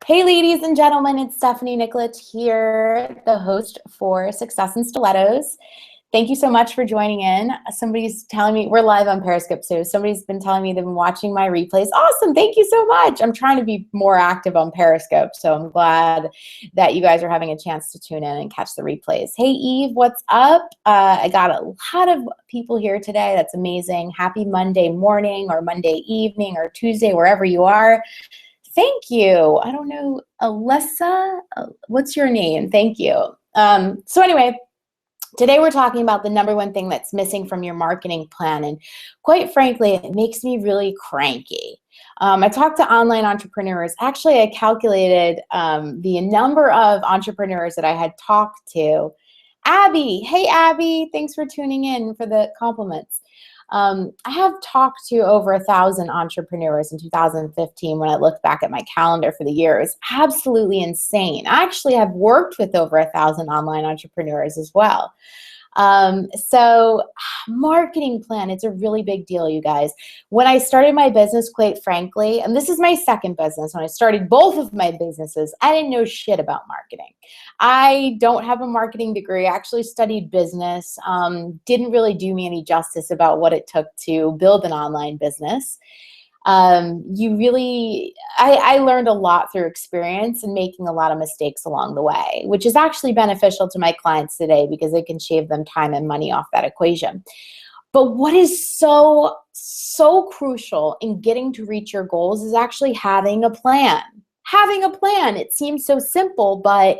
Hey, ladies and gentlemen, it's Stephanie Nicollet here, the host for Success in Stilettos. Thank you so much for joining in. Somebody's telling me, we're live on Periscope, so somebody's been telling me they've been watching my replays. Awesome, thank you so much. I'm trying to be more active on Periscope, so I'm glad that you guys are having a chance to tune in and catch the replays. Hey, Eve, what's up? I got a lot of people here today. That's amazing. Happy Monday morning or Monday evening or Tuesday, wherever you are. Thank you. I don't know, Alessa, what's your name? Thank you. So anyway, today we're talking about the number one thing that's missing from your marketing plan. And quite frankly, it makes me really cranky. I talked to online entrepreneurs. Actually, I calculated the number of entrepreneurs that I had talked to. Abby, hey Abby, thanks for tuning in for the compliments. I have talked to over 1,000 entrepreneurs in 2015 when I looked back at my calendar for the year. It was absolutely insane. I actually have worked with over 1,000 online entrepreneurs as well. So marketing plan, it's a really big deal, you guys. When I started my business, quite frankly, and this is my second business, when I started both of my businesses, I didn't know shit about marketing. I don't have a marketing degree. I actually studied business. Didn't really do me any justice about what it took to build an online business. I learned a lot through experience and making a lot of mistakes along the way, which is actually beneficial to my clients today because it can shave them time and money off that equation. But what is so crucial in getting to reach your goals is actually having a plan. Having a plan. It seems so simple, but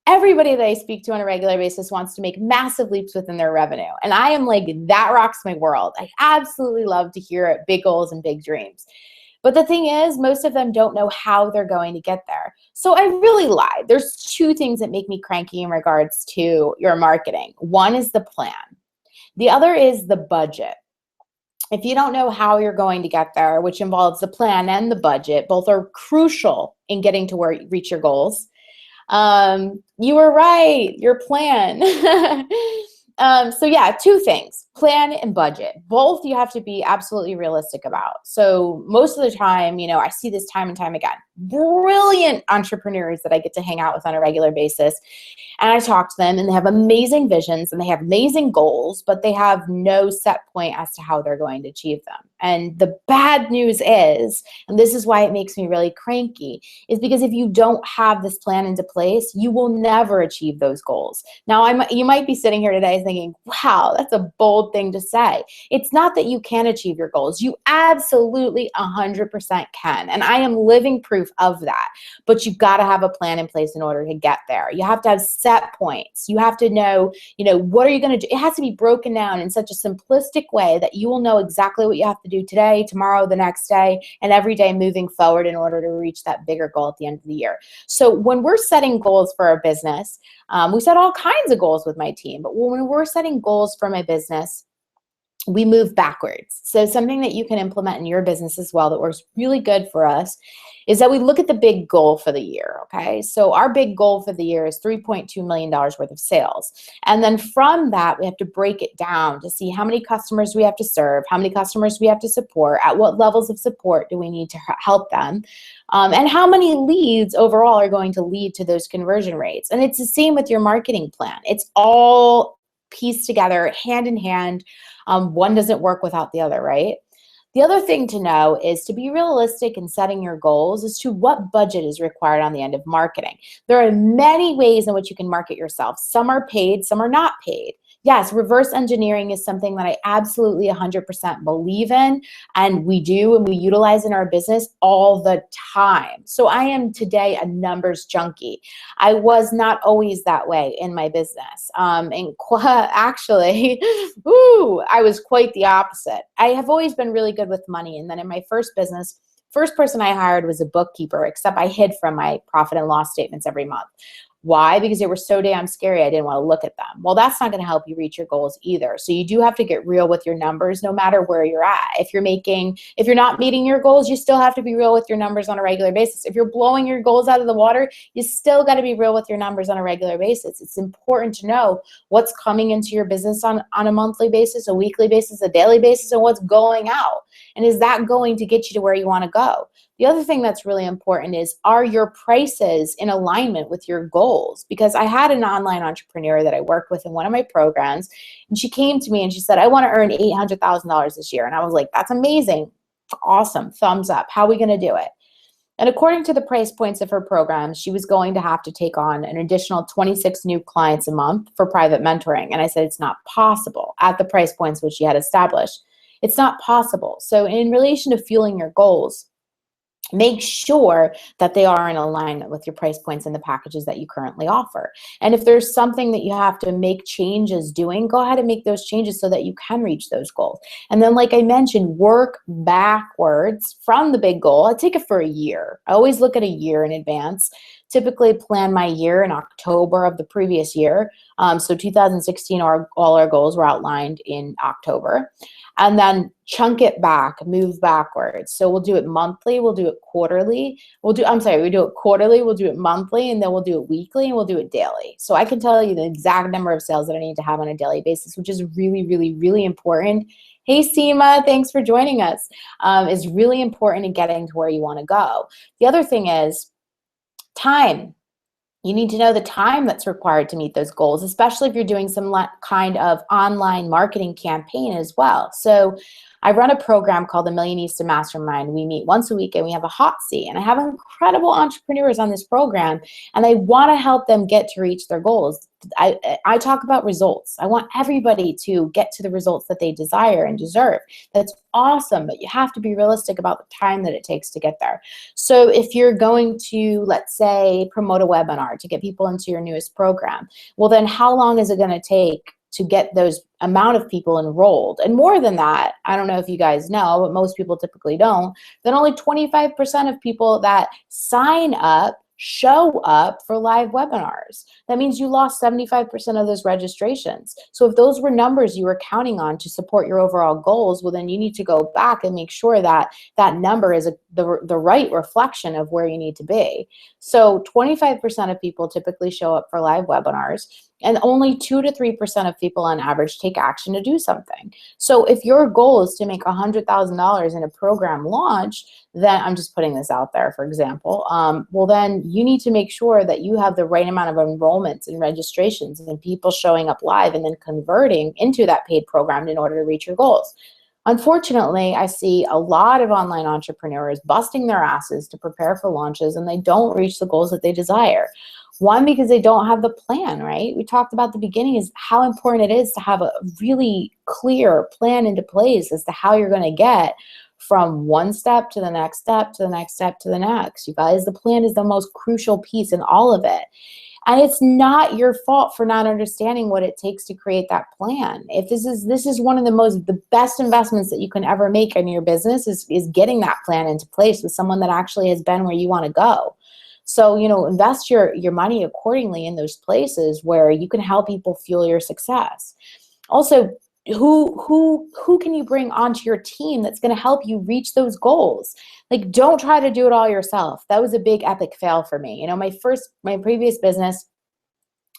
everybody that I speak to on a regular basis wants to make massive leaps within their revenue. And I am like, that rocks my world. I absolutely love to hear it, big goals and big dreams. But the thing is, most of them don't know how they're going to get there. So I really lied. There's two things that make me cranky in regards to your marketing. One is the plan. The other is the budget. If you don't know how you're going to get there, which involves the plan and the budget, both are crucial in getting to where you reach your goals. You were right, your plan. So yeah, two things, plan and budget. Both you have to be absolutely realistic about. So most of the time, I see this time and time again, brilliant entrepreneurs that I get to hang out with on a regular basis. And I talk to them and they have amazing visions and they have amazing goals, but they have no set point as to how they're going to achieve them. And the bad news is, and this is why it makes me really cranky, is because if you don't have this plan into place, you will never achieve those goals. Now, you might be sitting here today thinking, wow, that's a bold thing to say. It's not that you can't achieve your goals. You absolutely 100% can. And I am living proof of that. But you've got to have a plan in place in order to get there. You have to have set points. You have to know, what are you going to do? It has to be broken down in such a simplistic way that you will know exactly what you have to do today, tomorrow, the next day, and every day moving forward in order to reach that bigger goal at the end of the year. So when we're setting goals for our business, we set all kinds of goals with my team, but when we're setting goals for my business, we move backwards. So something that you can implement in your business as well that works really good for us is that we look at the big goal for the year, okay? So our big goal for the year is $3.2 million worth of sales. And then from that, we have to break it down to see how many customers we have to serve, how many customers we have to support, at what levels of support do we need to help them, and how many leads overall are going to lead to those conversion rates. And it's the same with your marketing plan. It's all pieced together, hand in hand. One doesn't work without the other, right? The other thing to know is to be realistic in setting your goals as to what budget is required on the end of marketing. There are many ways in which you can market yourself. Some are paid, some are not paid. Yes, reverse engineering is something that I absolutely 100% believe in, and we do and we utilize in our business all the time. So I am today a numbers junkie. I was not always that way in my business. Actually, I was quite the opposite. I have always been really good with money, and then in my first business, first person I hired was a bookkeeper, except I hid from my profit and loss statements every month. Why? Because they were so damn scary, I didn't want to look at them. Well, that's not going to help you reach your goals either. So you do have to get real with your numbers no matter where you're at. If you're not meeting your goals, you still have to be real with your numbers on a regular basis. If you're blowing your goals out of the water, you still got to be real with your numbers on a regular basis. It's important to know what's coming into your business on a monthly basis, a weekly basis, a daily basis, and what's going out. And is that going to get you to where you want to go? The other thing that's really important is, are your prices in alignment with your goals? Because I had an online entrepreneur that I worked with in one of my programs, and she came to me and she said, I want to earn $800,000 this year. And I was like, that's amazing. Awesome. Thumbs up. How are we going to do it? And according to the price points of her program, she was going to have to take on an additional 26 new clients a month for private mentoring. And I said, it's not possible at the price points which she had established. It's not possible. So in relation to fueling your goals, make sure that they are in alignment with your price points and the packages that you currently offer. And if there's something that you have to make changes doing, go ahead and make those changes so that you can reach those goals. And then, like I mentioned, work backwards from the big goal. I take it for a year. I always look at a year in advance. Typically plan my year in October of the previous year. So 2016, all our goals were outlined in October. And then chunk it back, move backwards. So we'll do it monthly, we'll do it quarterly. We do it quarterly, we'll do it monthly, and then we'll do it weekly, and we'll do it daily. So I can tell you the exact number of sales that I need to have on a daily basis, which is really, really, really important. Hey, Seema, thanks for joining us. It's really important in getting to where you want to go. The other thing is time. You need to know the time that's required to meet those goals, especially if you're doing some kind of online marketing campaign as well. So I run a program called the Millionista Mastermind. We meet once a week and we have a hot seat. And I have incredible entrepreneurs on this program, and I want to help them get to reach their goals. I talk about results. I want everybody to get to the results that they desire and deserve. That's awesome, but you have to be realistic about the time that it takes to get there. So if you're going to, let's say, promote a webinar to get people into your newest program, well, then how long is it going to take to get those amount of people enrolled? And more than that, I don't know if you guys know, but most people typically don't, then only 25% of people that sign up show up for live webinars. That means you lost 75% of those registrations. So if those were numbers you were counting on to support your overall goals, well, then you need to go back and make sure that that number is the right reflection of where you need to be. So 25% of people typically show up for live webinars, and only 2 to 3% of people on average take action to do something. So if your goal is to make $100,000 in a program launch, then I'm just putting this out there, for example, well, then you need to make sure that you have the right amount of enrollments and registrations and people showing up live and then converting into that paid program in order to reach your goals. Unfortunately, I see a lot of online entrepreneurs busting their asses to prepare for launches, and they don't reach the goals that they desire. One, because they don't have the plan, right? We talked about at the beginning is how important it is to have a really clear plan into place as to how you're going to get from one step to the next step to the next step to the next. You guys, the plan is the most crucial piece in all of it. And it's not your fault for not understanding what it takes to create that plan. If this is one of the best investments that you can ever make in your business is getting that plan into place with someone that actually has been where you want to go. So, invest your money accordingly in those places where you can help people fuel your success. Also, who can you bring onto your team that's going to help you reach those goals? Like, don't try to do it all yourself. That was a big epic fail for me. My previous business,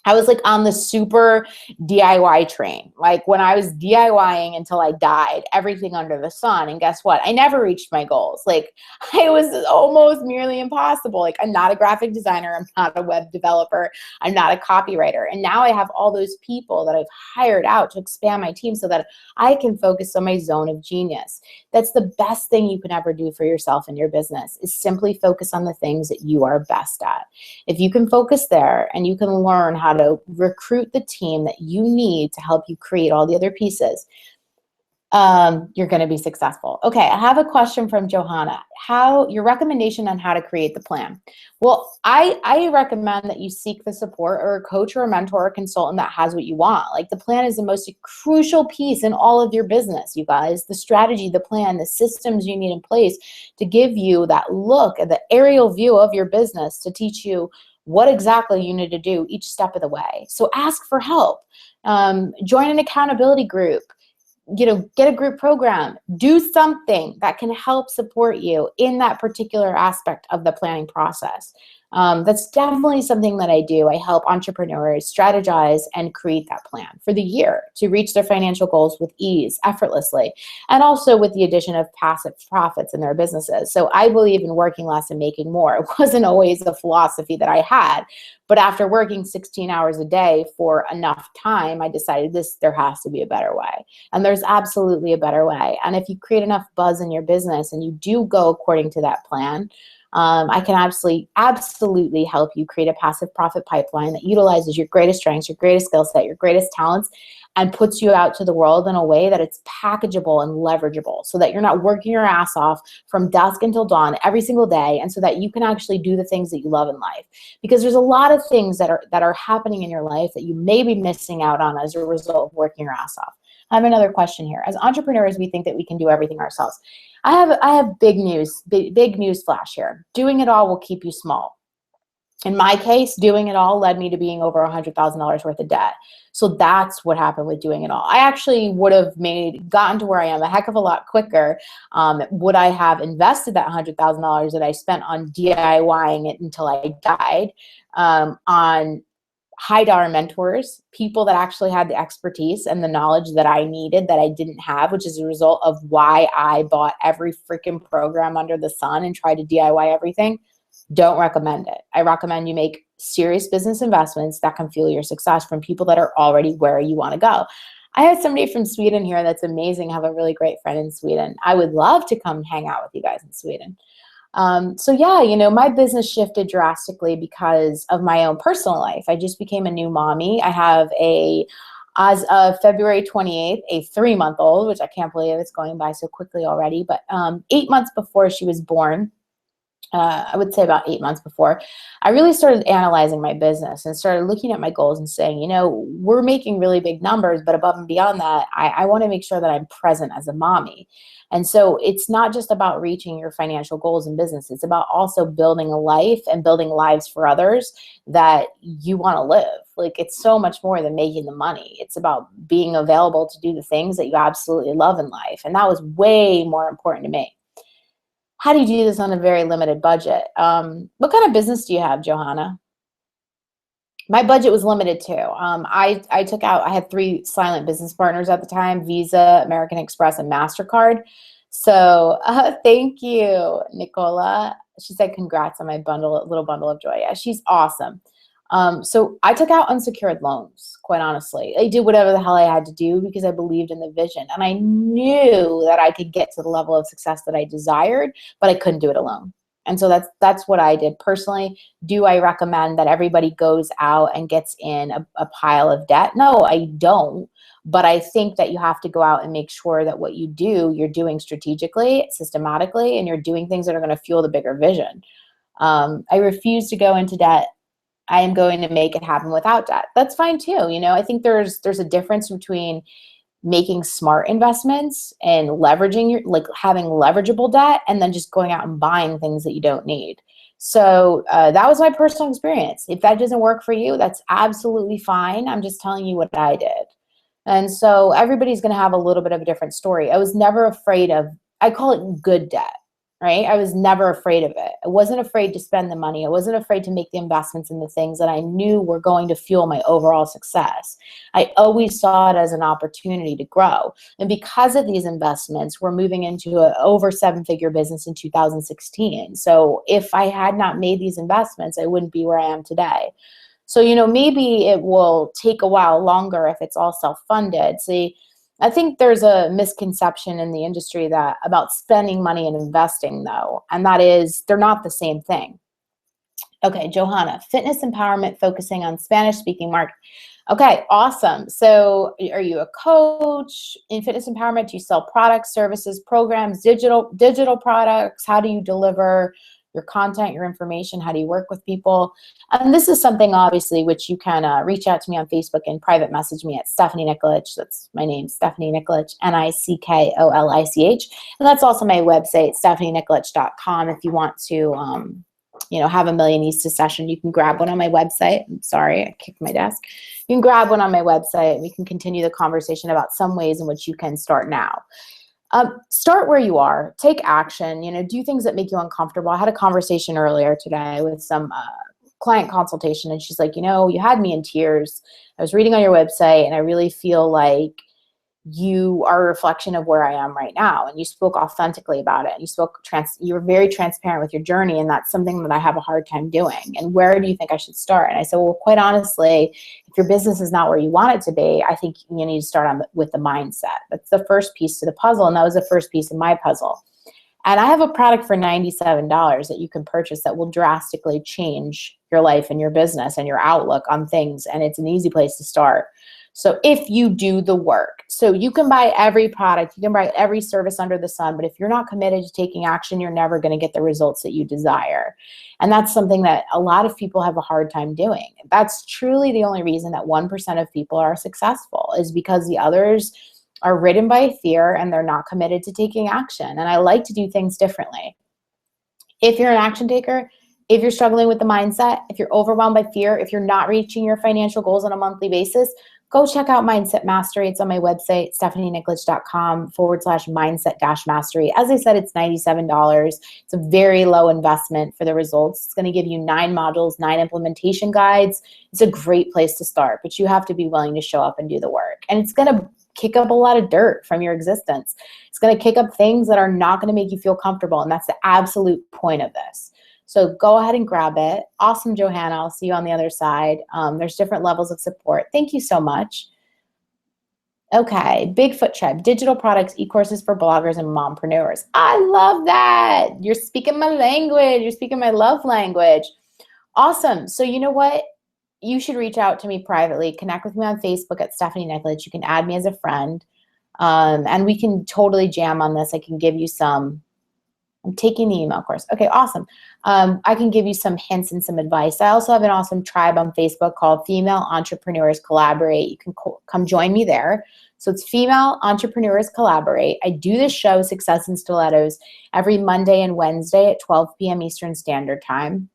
I was like on the super DIY train. Like when I was DIYing until I died, everything under the sun. And guess what? I never reached my goals. Like it was almost nearly impossible. Like I'm not a graphic designer. I'm not a web developer. I'm not a copywriter. And now I have all those people that I've hired out to expand my team so that I can focus on my zone of genius. That's the best thing you can ever do for yourself and your business is simply focus on the things that you are best at. If you can focus there and you can learn how to recruit the team that you need to help you create all the other pieces, you're going to be successful. Okay, I have a question from Johanna. Your recommendation on how to create the plan? Well, I recommend that you seek the support or a coach or a mentor or a consultant that has what you want. Like the plan is the most crucial piece in all of your business, you guys. The strategy, the plan, the systems you need in place to give you that look at the aerial view of your business to teach you what exactly you need to do each step of the way. So ask for help. Join an accountability group. Get a group program. Do something that can help support you in that particular aspect of the planning process. That's definitely something that I do. I help entrepreneurs strategize and create that plan for the year to reach their financial goals with ease, effortlessly, and also with the addition of passive profits in their businesses. So I believe in working less and making more. It wasn't always a philosophy that I had, but after working 16 hours a day for enough time, I decided there has to be a better way. And there's absolutely a better way. And if you create enough buzz in your business and you do go according to that plan, I can absolutely help you create a passive profit pipeline that utilizes your greatest strengths, your greatest skill set, your greatest talents, and puts you out to the world in a way that it's packageable and leverageable, so that you're not working your ass off from dusk until dawn every single day, and so that you can actually do the things that you love in life. Because there's a lot of things that are happening in your life that you may be missing out on as a result of working your ass off. I have another question here. As entrepreneurs, we think that we can do everything ourselves. I have big news flash here. Doing it all will keep you small. In my case, doing it all led me to being over $100,000 worth of debt. So that's what happened with doing it all. I actually would have gotten to where I am a heck of a lot quicker. Would I have invested that $100,000 that I spent on DIYing it until I died on high dollar mentors, people that actually had the expertise and the knowledge that I needed that I didn't have, which is a result of why I bought every freaking program under the sun and tried to DIY everything? Don't recommend it. I recommend you make serious business investments that can fuel your success from people that are already where you want to go. I have somebody from Sweden here that's amazing. I have a really great friend in Sweden. I would love to come hang out with you guys in Sweden. So yeah, my business shifted drastically because of my own personal life. I just became a new mommy. I have as of February 28th, a 3-month-old, which I can't believe it's going by so quickly already, but 8 months before she was born, I would say about 8 months before, I really started analyzing my business and started looking at my goals and saying, we're making really big numbers, but above and beyond that, I want to make sure that I'm present as a mommy. And so it's not just about reaching your financial goals in business. It's about also building a life and building lives for others that you want to live. Like, it's so much more than making the money. It's about being available to do the things that you absolutely love in life. And that was way more important to me. How do you do this on a very limited budget? What kind of business do you have, Johanna? My budget was limited too. I had 3 silent business partners at the time: Visa, American Express, and MasterCard. So thank you, Nicola. She said, congrats on my little bundle of joy. Yeah, she's awesome. So I took out unsecured loans, quite honestly. I did whatever the hell I had to do because I believed in the vision. And I knew that I could get to the level of success that I desired, but I couldn't do it alone. And so that's what I did personally. Do I recommend that everybody goes out and gets in a pile of debt? No, I don't. But I think that you have to go out and make sure that what you do, you're doing strategically, systematically, and you're doing things that are going to fuel the bigger vision. I refuse to go into debt. I am going to make it happen without debt. That's fine too. I think there's a difference between making smart investments and leveraging having leverageable debt, and then just going out and buying things that you don't need. So that was my personal experience. If that doesn't work for you, that's absolutely fine. I'm just telling you what I did. And so everybody's going to have a little bit of a different story. I was never afraid of, I call it good debt, right? I was never afraid of it. I wasn't afraid to spend the money. I wasn't afraid to make the investments in the things that I knew were going to fuel my overall success. I always saw it as an opportunity to grow. And because of these investments, we're moving into an over 7-figure business in 2016. So if I had not made these investments, I wouldn't be where I am today. So, maybe it will take a while longer if it's all self-funded. See, I think there's a misconception in the industry about spending money and investing, though, and that is they're not the same thing. Okay, Johanna, fitness empowerment focusing on Spanish-speaking market. Okay, awesome. So are you a coach in fitness empowerment? Do you sell products, services, programs, digital products? How do you deliver your content, your information? How do you work with people? And this is something, obviously, which you can reach out to me on Facebook and private message me at Stephanie Nikolic. That's my name, Stephanie Nikolic, Nickolich. And that's also my website, stephanienikolic.com. If you want to, have a Millionista session, you can grab one on my website. I'm sorry, I kicked my desk. You can grab one on my website, and we can continue the conversation about some ways in which you can start now. Start where you are. Take action. Do things that make you uncomfortable. I had a conversation earlier today with some client consultation, and she's like, you had me in tears. I was reading on your website, and I really feel like you are a reflection of where I am right now. And you spoke authentically about it. And you were very transparent with your journey. And that's something that I have a hard time doing. And where do you think I should start? And I said, well, quite honestly, if your business is not where you want it to be, I think you need to start with the mindset. That's the first piece to the puzzle. And that was the first piece of my puzzle. And I have a product for $97 that you can purchase that will drastically change your life and your business and your outlook on things. And it's an easy place to start. So if you do the work, so you can buy every product, you can buy every service under the sun, but if you're not committed to taking action, you're never going to get the results that you desire. And that's something that a lot of people have a hard time doing. That's truly the only reason that 1% of people are successful, is because the others are ridden by fear and they're not committed to taking action. And I like to do things differently. If you're an action taker, if you're struggling with the mindset, if you're overwhelmed by fear, if you're not reaching your financial goals on a monthly basis, go check out Mindset Mastery. It's on my website, stephanienicolich.com/mindset-mastery. As I said, it's $97. It's a very low investment for the results. It's going to give you 9 modules, 9 implementation guides. It's a great place to start, but you have to be willing to show up and do the work. And it's going to kick up a lot of dirt from your existence. It's going to kick up things that are not going to make you feel comfortable. And that's the absolute point of this. So go ahead and grab it. Awesome, Johanna. I'll see you on the other side. There's different levels of support. Thank you so much. Okay, Bigfoot Tribe, digital products, e-courses for bloggers and mompreneurs. I love that. You're speaking my language. You're speaking my love language. Awesome. So you know what? You should reach out to me privately. Connect with me on Facebook at Stephanie Nicolich. You can add me as a friend. And we can totally jam on this. I can give you some. I'm taking the email course. Okay, awesome. I can give you some hints and some advice. I also have an awesome tribe on Facebook called Female Entrepreneurs Collaborate. You can come join me there. So it's Female Entrepreneurs Collaborate. I do this show, Success in Stilettos, every Monday and Wednesday at 12 p.m. Eastern Standard Time.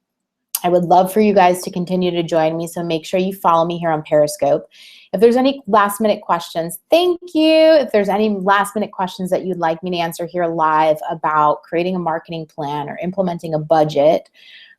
I would love for you guys to continue to join me, so make sure you follow me here on Periscope. If there's any last minute questions, thank you. If there's any last minute questions that you'd like me to answer here live about creating a marketing plan or implementing a budget,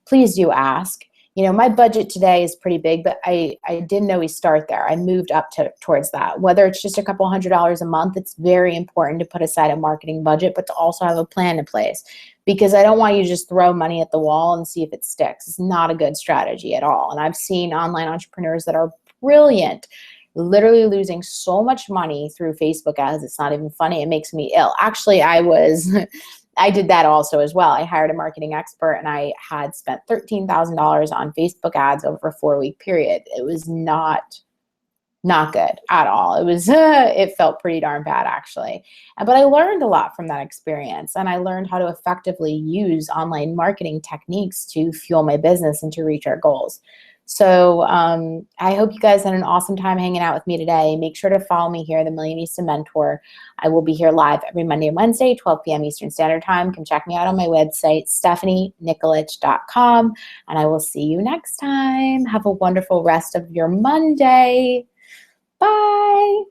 please do ask. My budget today is pretty big, but I didn't always start there. I moved up towards that. Whether it's just a couple $100s a month, it's very important to put aside a marketing budget, but to also have a plan in place, because I don't want you to just throw money at the wall and see if it sticks. It's not a good strategy at all. And I've seen online entrepreneurs that are brilliant, literally losing so much money through Facebook ads. It's not even funny. It makes me ill. Actually, I did that also as well. I hired a marketing expert and I had spent $13,000 on Facebook ads over a 4-week period. It was not good at all. It was, it felt pretty darn bad actually. But I learned a lot from that experience, and I learned how to effectively use online marketing techniques to fuel my business and to reach our goals. So I hope you guys had an awesome time hanging out with me today. Make sure to follow me here, The Millionista Mentor. I will be here live every Monday and Wednesday, 12 p.m. Eastern Standard Time. Come check me out on my website, stephanienicolich.com, and I will see you next time. Have a wonderful rest of your Monday. Bye.